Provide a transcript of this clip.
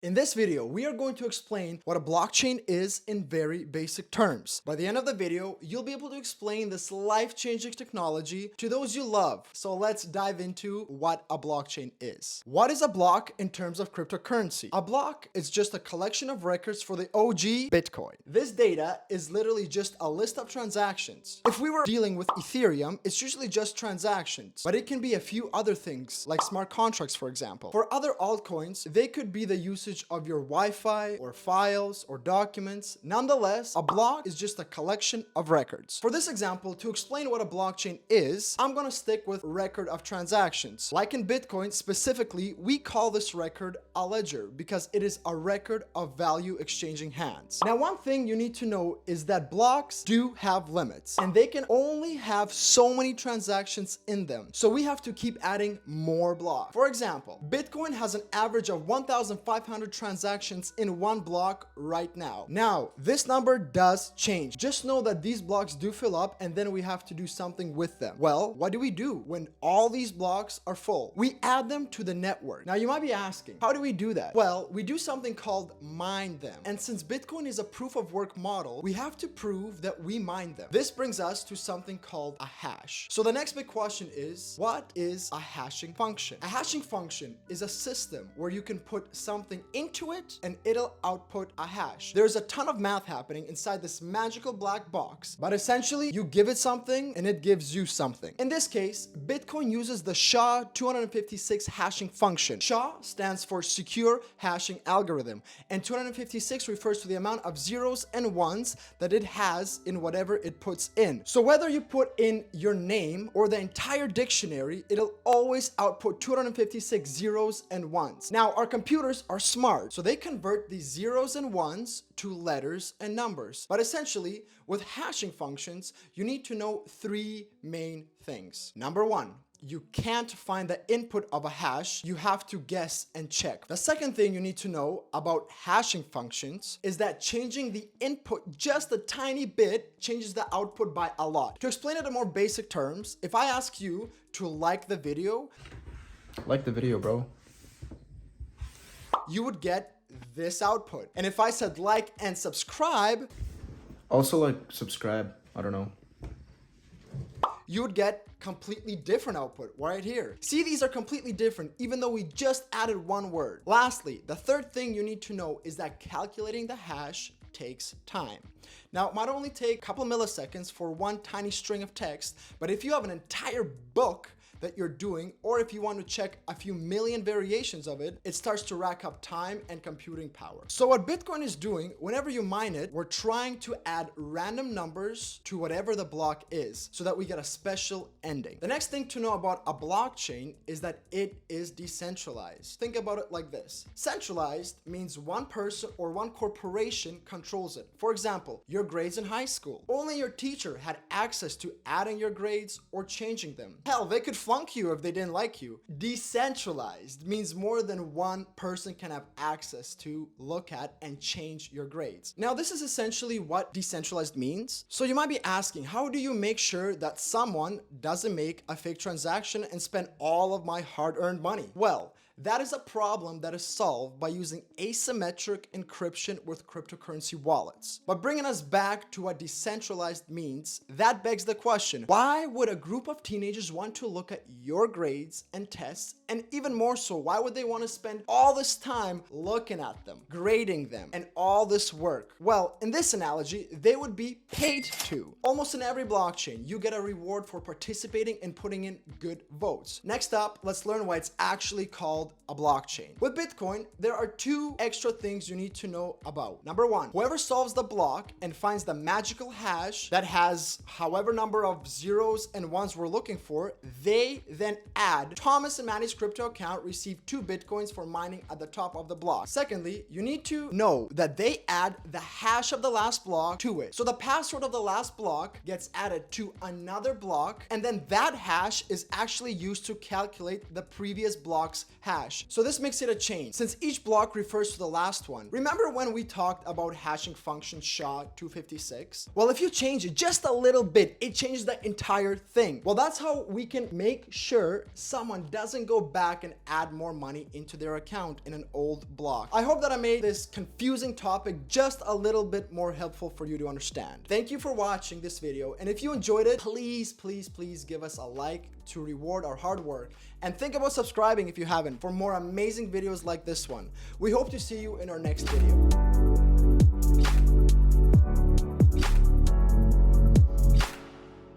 In this video, we are going to explain what a blockchain is in very basic terms. By the end of the video, you'll be able to explain this life-changing technology to those you love. So let's dive into what a blockchain is. What is a block in terms of cryptocurrency? A block is just a collection of records for the OG Bitcoin. This data is literally just a list of transactions. If we were dealing with Ethereum, it's usually just transactions, but it can be a few other things like smart contracts, for example. For other altcoins, they could be the usage of your Wi-Fi or files or documents. Nonetheless, a block is just a collection of records. For this example, to explain what a blockchain is, I'm gonna stick with record of transactions. Like in Bitcoin specifically, we call this record a ledger because it is a record of value exchanging hands. Now, one thing you need to know is that blocks do have limits and they can only have so many transactions in them. So we have to keep adding more blocks. For example, Bitcoin has an average of 1,500 transactions in one block right now. Now, this number does change. Just know that these blocks do fill up and then we have to do something with them. Well, what do we do when all these blocks are full? We add them to the network. Now, you might be asking, how do we do that? Well, we do something called mine them. And since Bitcoin is a proof of work model, we have to prove that we mine them. This brings us to something called a hash. So the next big question is, what is a hashing function? A hashing function is a system where you can put something into it and it'll output a hash. There's a ton of math happening inside this magical black box, but essentially you give it something and it gives you something. In this case, Bitcoin uses the SHA-256 hashing function. SHA stands for Secure Hashing Algorithm, and 256 refers to the amount of zeros and ones that it has in whatever it puts in. So whether you put in your name or the entire dictionary, it'll always output 256 zeros and ones. Now, our computers are smart, so they convert these zeros and ones to letters and numbers. But essentially, with hashing functions, you need to know three main things. Number one, you can't find the input of a hash, you have to guess and check. The second thing you need to know about hashing functions is that changing the input just a tiny bit changes the output by a lot. To explain it in more basic terms, if I ask you to like the video, bro, you would get this output. And if I said like and subscribe, also like subscribe, I don't know, you would get completely different output right here. See, these are completely different even though we just added one word. Lastly, the third thing you need to know is that calculating the hash takes time. Now, it might only take a couple milliseconds for one tiny string of text, but if you have an entire book that you're doing, or if you want to check a few million variations of it, it starts to rack up time and computing power. So what Bitcoin is doing, whenever you mine it, we're trying to add random numbers to whatever the block is so that we get a special ending. The next thing to know about a blockchain is that it is decentralized. Think about it like this. Centralized means one person or one corporation controls it. For example, your grades in high school. Only your teacher had access to adding your grades or changing them. Hell, they could flunk you if they didn't like you. Decentralized means more than one person can have access to look at and change your grades. Now, this is essentially what decentralized means. So you might be asking, how do you make sure that someone doesn't make a fake transaction and spend all of my hard-earned money? Well, that is a problem that is solved by using asymmetric encryption with cryptocurrency wallets. But bringing us back to what decentralized means, that begs the question, why would a group of teenagers want to look at your grades and tests? And even more so, why would they want to spend all this time looking at them, grading them, and all this work? Well, in this analogy, they would be paid to. Almost in every blockchain, you get a reward for participating and putting in good votes. Next up, let's learn why it's actually called a blockchain. With Bitcoin, there are two extra things you need to know about. Number one, whoever solves the block and finds the magical hash that has however number of zeros and ones we're looking for, they then add Thomas and Manny's crypto account received 2 Bitcoins for mining at the top of the block. Secondly, you need to know that they add the hash of the last block to it. So the password of the last block gets added to another block, and then that hash is actually used to calculate the previous block's hash. hash. So this makes it a chain, since each block refers to the last one. Remember when we talked about hashing function SHA-256? Well, if you change it just a little bit, it changes the entire thing. Well, that's how we can make sure someone doesn't go back and add more money into their account in an old block. I hope that I made this confusing topic just a little bit more helpful for you to understand. Thank you for watching this video, and if you enjoyed it, please give us a like to reward our hard work, and think about subscribing if you haven't for more amazing videos like this one. We hope to see you in our next video.